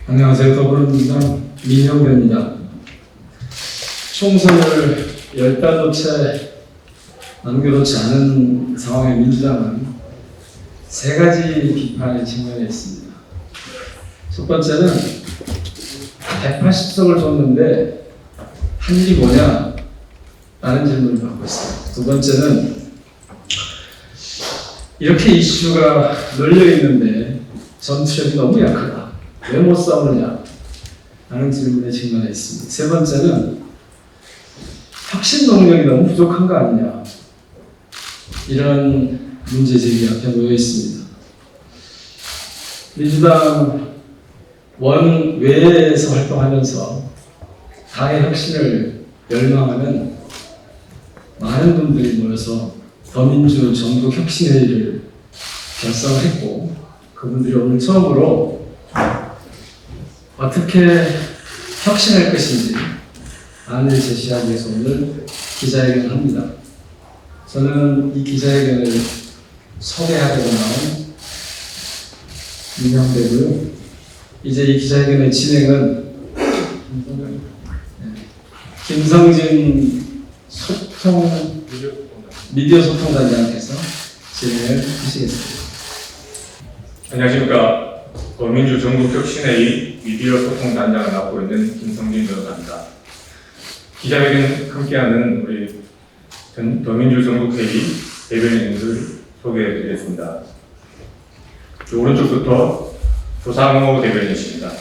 안녕하세요. 더불어민주당 민영배입니다. 총선을 10달도 채 남겨놓지 않은 상황의 민주당은 세 가지 비판의 측면에 있습니다. 첫 번째는 180석을 줬는데 한 일이 뭐냐? 라는 질문을 받고 있습니다. 두 번째는 이렇게 이슈가 널려있는데 전투력이 너무 약하다. 왜 못 싸우느냐? 라는 질문에 직면해 있습니다. 세 번째는 혁신 동력이 너무 부족한 거 아니냐? 이런 문제 제기가 앞에 놓여 있습니다. 민주당 원외에서 활동하면서 당의 혁신을 열망하는 많은 분들이 모여서 더민주 전국혁신회의를 결성을 했고, 그분들이 오늘 처음으로 어떻게 혁신할 것인지 안을 제시하기 위해서 오늘 기자회견을 합니다. 저는 이 기자회견을 소개하려고 나온 민영배고요. 이제 이 기자회견의 진행은 김성진 미디어 소통단장께서 진행을 하시겠습니다. 안녕하십니까. 더민주 전국혁신회의 미디어 소통단장을 맡고 있는 김성진 변호사입니다. 기자회견 함께하는 우리 더민주 전국회의 대변인들 소개해드리겠습니다. 오른쪽부터 조상호 대변인이십니다.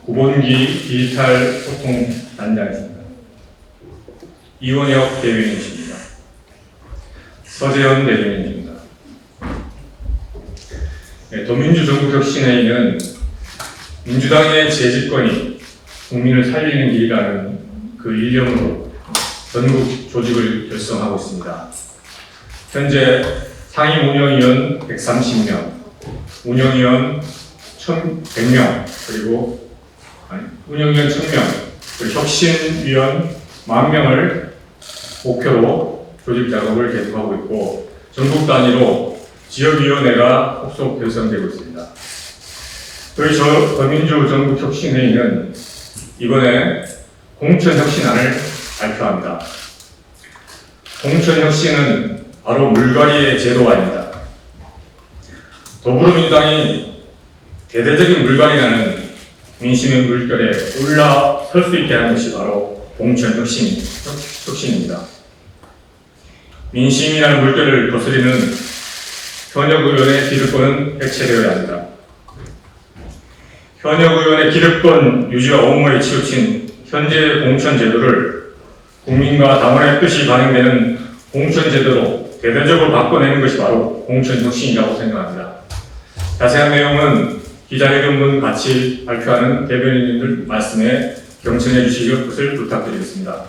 구본기 디지털 소통단장이십니다. 이원혁 대변인이십니다. 서재현 대변인입니다. 더민주 전국혁신회의는 민주당의 재집권이 국민을 살리는 길이라는 그 일념으로 전국 조직을 결성하고 있습니다. 현재 상임 운영위원 130명, 운영위원 1,100명, 그리고 운영위원 1,000명, 그리고 혁신위원 10,000명을 목표로 조직 작업을 계속하고 있고, 전국 단위로 지역위원회가 속속 결성되고 있습니다. 저희 더민주 전국혁신회의는 이번에 공천혁신안을 발표합니다. 공천혁신은 바로 물갈이의 제도화입니다. 더불어민주당이 대대적인 물갈이라는 민심의 물결에 올라설 수 있게 하는 것이 바로 공천혁신입니다. 민심이라는 물결을 거스리는 현역 의원의 기득권은 해체되어야 합니다. 현역 의원의 기득권 유지와 옹호에 치우친 현재 공천제도를 국민과 당원의 뜻이 반영되는 공천제도로 대대적으로 바꿔내는 것이 바로 공천혁신이라고 생각합니다. 자세한 내용은 기자회견문 같이 발표하는 대변인들 말씀에 경청해 주실 것을 부탁드리겠습니다.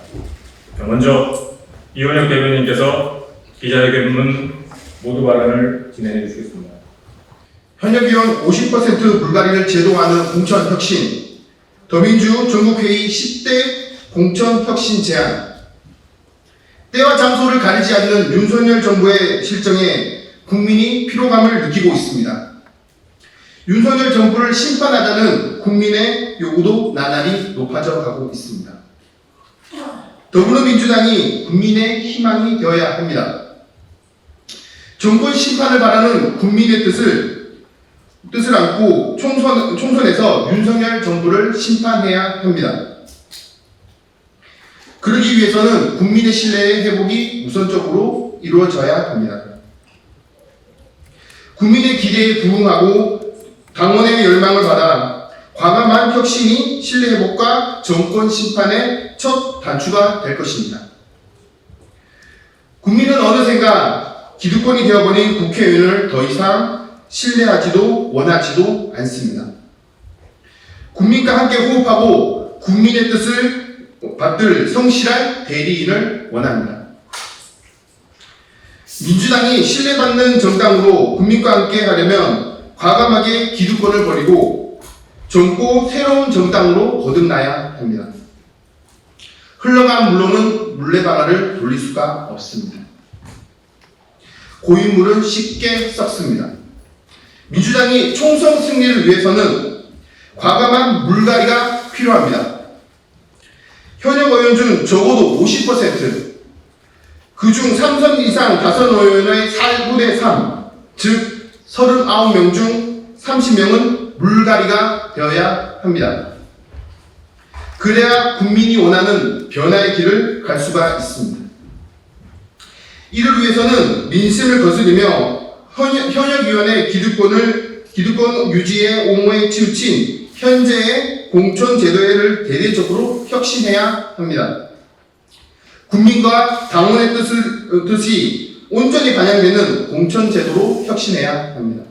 먼저 이원혁 대변인께서 기자회견문 모두 발언을 진행해 주시겠습니다. 현역위원 50% 물갈이를 제도화하는 공천혁신, 더민주 전국회의 10대 공천혁신 제안, 때와 장소를 가리지 않는 윤석열 정부의 실정에 국민이 피로감을 느끼고 있습니다. 윤석열 정부를 심판하자는 국민의 요구도 나날이 높아져 가고 있습니다. 더불어민주당이 국민의 희망이 되어야 합니다. 정권 심판을 바라는 국민의 뜻을 안고 총선에서 윤석열 정부를 심판해야 합니다. 그러기 위해서는 국민의 신뢰의 회복이 우선적으로 이루어져야 합니다. 국민의 기대에 부응하고 당원의 열망을 받아 과감한 혁신이 신뢰 회복과 정권 심판의 첫 단추가 될 것입니다. 국민은 어느샌가 기득권이 되어버린 국회의원을 더 이상 신뢰하지도 원하지도 않습니다. 국민과 함께 호흡하고 국민의 뜻을 받들 성실한 대리인을 원합니다. 민주당이 신뢰받는 정당으로 국민과 함께 하려면 과감하게 기득권을 버리고 젊고 새로운 정당으로 거듭나야 합니다. 흘러간 물로는 물레방아를 돌릴 수가 없습니다. 고인물은 쉽게 썩습니다. 민주당이 총선 승리를 위해서는 과감한 물갈이가 필요합니다. 현역 의원 중 적어도 50%, 그중 3선 이상 5의원의 4분의 3, 즉 39명 중 30명은 물갈이가 되어야 합니다. 그래야 국민이 원하는 변화의 길을 갈 수가 있습니다. 이를 위해서는 민심을 거스르며 현역위원회 기득권 유지에 옹호에 치우친 현재의 공천제도를 대대적으로 혁신해야 합니다. 국민과 당원의 뜻이 온전히 반영되는 공천제도로 혁신해야 합니다.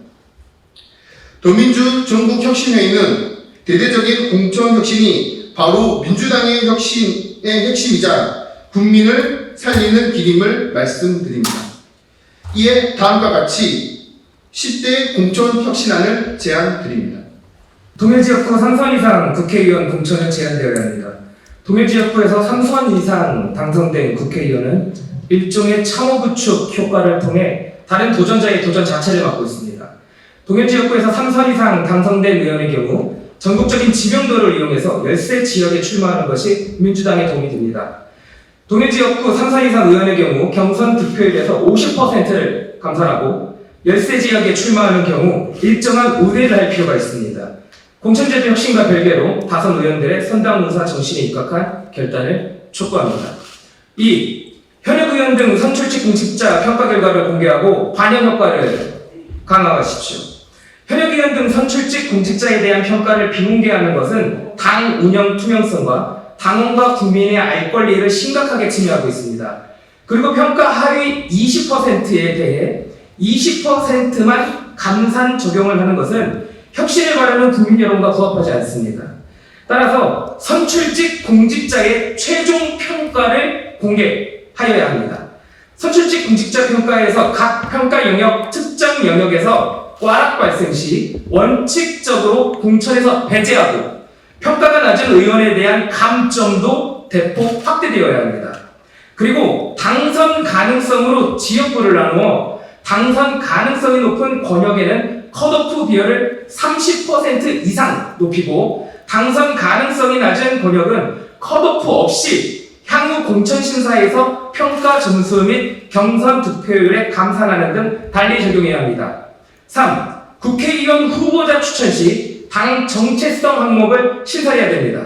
더민주 전국혁신회의는 대대적인 공천혁신이 바로 민주당의 혁신의 핵심이자 국민을 살리는 길임을 말씀드립니다. 이에 다음과 같이 10대 공천혁신안을 제안드립니다. 동해지역구 3선 이상 국회의원 공천을 제한되어야 합니다. 동해지역구에서 3선 이상 당선된 국회의원은 일종의 참호 구축 효과를 통해 다른 도전자의 도전 자체를 맡고 있습니다. 동해지역구에서 3선 이상 당선된 의원의 경우 전국적인 지명도를 이용해서 열세 지역에 출마하는 것이 민주당에 도움이 됩니다. 동해지역구 3선 이상 의원의 경우 경선 득표율에서 50%를 감산하고 열세 지역에 출마하는 경우 일정한 우대를 할 필요가 있습니다. 공천제도 혁신과 별개로 다선 의원들의 선당 의사 정신에 입각한 결단을 촉구합니다. 2. 현역 의원 등 선출직 공직자 평가 결과를 공개하고 반영 효과를 강화하십시오. 현역 의원 등 선출직 공직자에 대한 평가를 비공개하는 것은 당 운영 투명성과 당원과 국민의 알 권리를 심각하게 침해하고 있습니다. 그리고 평가 하위 20%에 대해 20%만 감산 적용을 하는 것은 혁신을 바라는 국민 여론과 부합하지 않습니다. 따라서 선출직 공직자의 최종 평가를 공개하여야 합니다. 선출직 공직자 평가에서 각 평가 영역, 특정 영역에서 꽈락 발생 시 원칙적으로 공천에서 배제하고 평가가 낮은 의원에 대한 감점도 대폭 확대되어야 합니다. 그리고 당선 가능성으로 지역구를 나누어 당선 가능성이 높은 권역에는 컷오프 비율을 30% 이상 높이고 당선 가능성이 낮은 권역은 컷오프 없이 향후 공천심사에서 평가 점수 및 경선 득표율에 감산하는 등 달리 적용해야 합니다. 3. 국회의원 후보자 추천 시 당 정체성 항목을 신설해야 됩니다.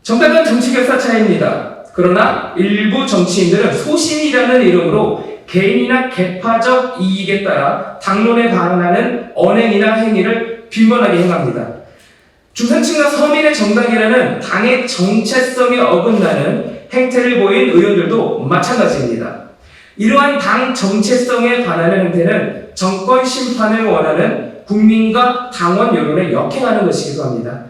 정당은 정치 결사 차이입니다. 그러나 일부 정치인들은 소신이라는 이름으로 개인이나 계파적 이익에 따라 당론에 반하는 언행이나 행위를 빈번하게 행합니다. 중산층과 서민의 정당이라는 당의 정체성에 어긋나는 행태를 보인 의원들도 마찬가지입니다. 이러한 당 정체성에 반하는 행태는 정권 심판을 원하는 국민과 당원 여론에 역행하는 것이기도 합니다.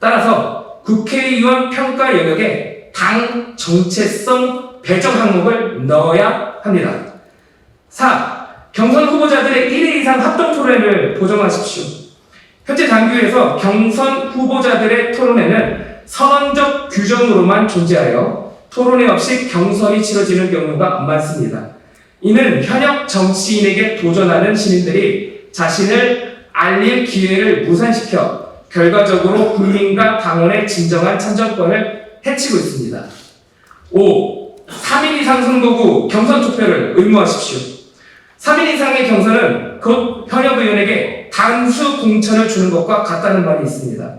따라서 국회의원 평가 영역에 당 정체성 배정 항목을 넣어야 합니다. 4. 경선 후보자들의 1회 이상 합동 토론회를 보장하십시오. 현재 당규에서 경선 후보자들의 토론회는 선언적 규정으로만 존재하여 토론회 없이 경선이 치러지는 경우가 많습니다. 이는 현역 정치인에게 도전하는 시민들이 자신을 알릴 기회를 무산시켜 결과적으로 국민과 당원의 진정한 참정권을 해치고 있습니다. 5. 3인 이상 선거구 경선 투표를 의무화하십시오. 3인 이상의 경선은 곧 현역 의원에게 단수 공천을 주는 것과 같다는 말이 있습니다.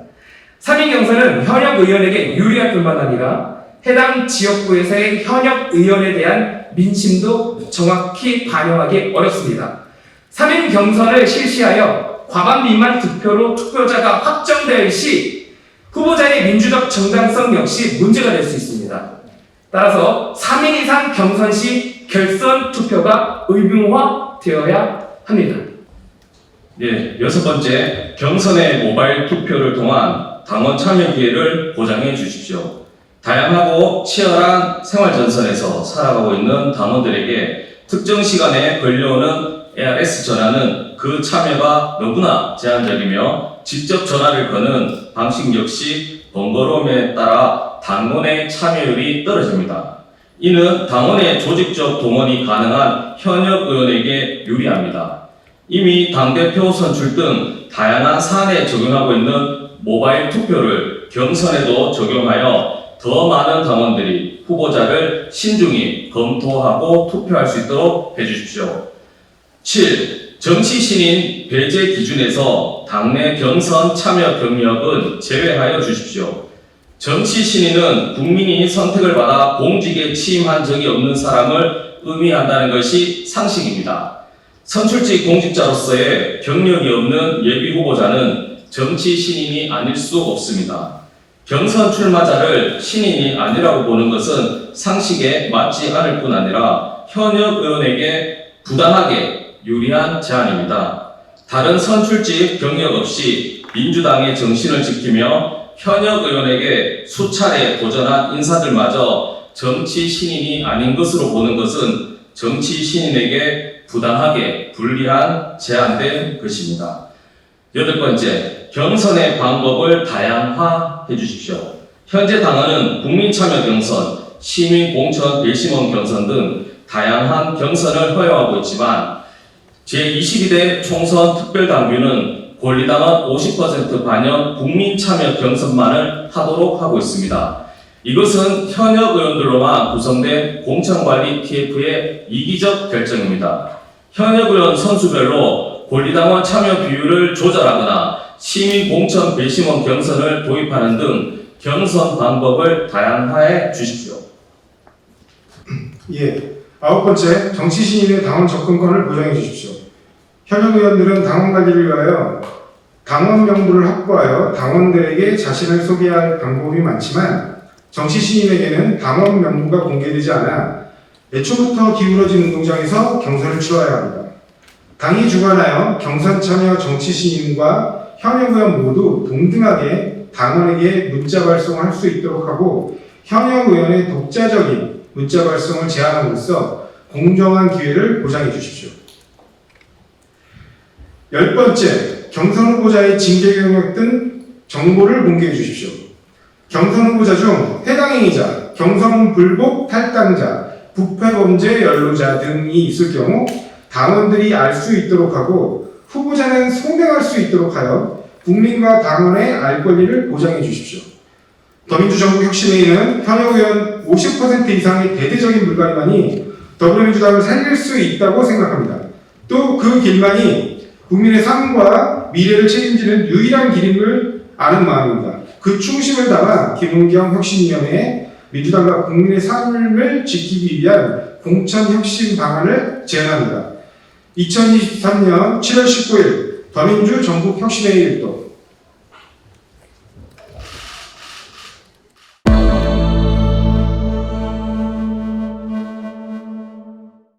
3인 경선은 현역 의원에게 유리할 뿐만 아니라 해당 지역구에서의 현역 의원에 대한 민심도 정확히 반영하기 어렵습니다. 3인 경선을 실시하여 과반 미만 득표로 투표자가 확정될 시 후보자의 민주적 정당성 역시 문제가 될 수 있습니다. 따라서 3인 이상 경선 시 결선 투표가 의무화되어야 합니다. 네, 6번째, 경선의 모바일 투표를 통한 당원 참여 기회를 보장해 주십시오. 다양하고 치열한 생활 전선에서 살아가고 있는 당원들에게 특정 시간에 걸려오는 ARS 전화는 그 참여가 너무나 제한적이며 직접 전화를 거는 방식 역시 번거로움에 따라 당원의 참여율이 떨어집니다. 이는 당원의 조직적 동원이 가능한 현역 의원에게 유리합니다. 이미 당대표 선출 등 다양한 사안에 적용하고 있는 모바일 투표를 경선에도 적용하여 더 많은 당원들이 후보자를 신중히 검토하고 투표할 수 있도록 해주십시오. 7. 정치 신인 배제 기준에서 당내 경선 참여 경력은 제외하여 주십시오. 정치 신인은 국민이 선택을 받아 공직에 취임한 적이 없는 사람을 의미한다는 것이 상식입니다. 선출직 공직자로서의 경력이 없는 예비 후보자는 정치 신인이 아닐 수 없습니다. 경선 출마자를 신인이 아니라고 보는 것은 상식에 맞지 않을 뿐 아니라 현역 의원에게 부당하게 유리한 제안입니다. 다른 선출직 경력 없이 민주당의 정신을 지키며 현역 의원에게 수차례 도전한 인사들마저 정치 신인이 아닌 것으로 보는 것은 정치 신인에게 부당하게 불리한 제한된 것입니다. 8번째, 경선의 방법을 다양화해 주십시오. 현재 당헌은 국민참여 경선, 시민공천 배심원 경선 등 다양한 경선을 허용하고 있지만 제22대 총선 특별당규는 권리당원 50% 반영 국민참여 경선만을 하도록 하고 있습니다. 이것은 현역 의원들로만 구성된 공천관리 TF의 이기적 결정입니다. 현역 의원 선수별로 권리당원 참여 비율을 조절하거나 시민공천 배심원 경선을 도입하는 등 경선 방법을 다양화해 주십시오. 예. 9번째, 정치 신인의 당원 접근권을 보장해 주십시오. 현역 의원들은 당원 관리를 위하여 당원 명부를 확보하여 당원들에게 자신을 소개할 방법이 많지만 정치 신인에게는 당원 명부가 공개되지 않아 애초부터 기울어진 운동장에서 경선을 치러야 합니다. 당이 주관하여 경선 참여 정치 신인과 현역 의원 모두 동등하게 당원에게 문자 발송할 수 있도록 하고 현역 의원의 독자적인 문자 발송을 제한함으로써 공정한 기회를 보장해 주십시오. 10번째, 경선 후보자의 징계 경력 등 정보를 공개해 주십시오. 경선 후보자 중 해당행위자, 경선 불복 탈당자, 부패범죄 연루자 등이 있을 경우 당원들이 알 수 있도록 하고 후보자는 소명할 수 있도록 하여 국민과 당원의 알 권리를 보장해 주십시오. 더민주전국혁신회의는 현역 의원 50% 이상의 대대적인 물갈이만이 더불어민주당을 살릴 수 있다고 생각합니다. 또 그 길만이 국민의 삶과 미래를 책임지는 유일한 길임을 아는 마음입니다. 그 충심을 담아 김은경 혁신위원회에 민주당과 국민의 삶을 지키기 위한 공천혁신 방안을 제안합니다. 2023년 7월 19일 더민주 전국혁신회의 일도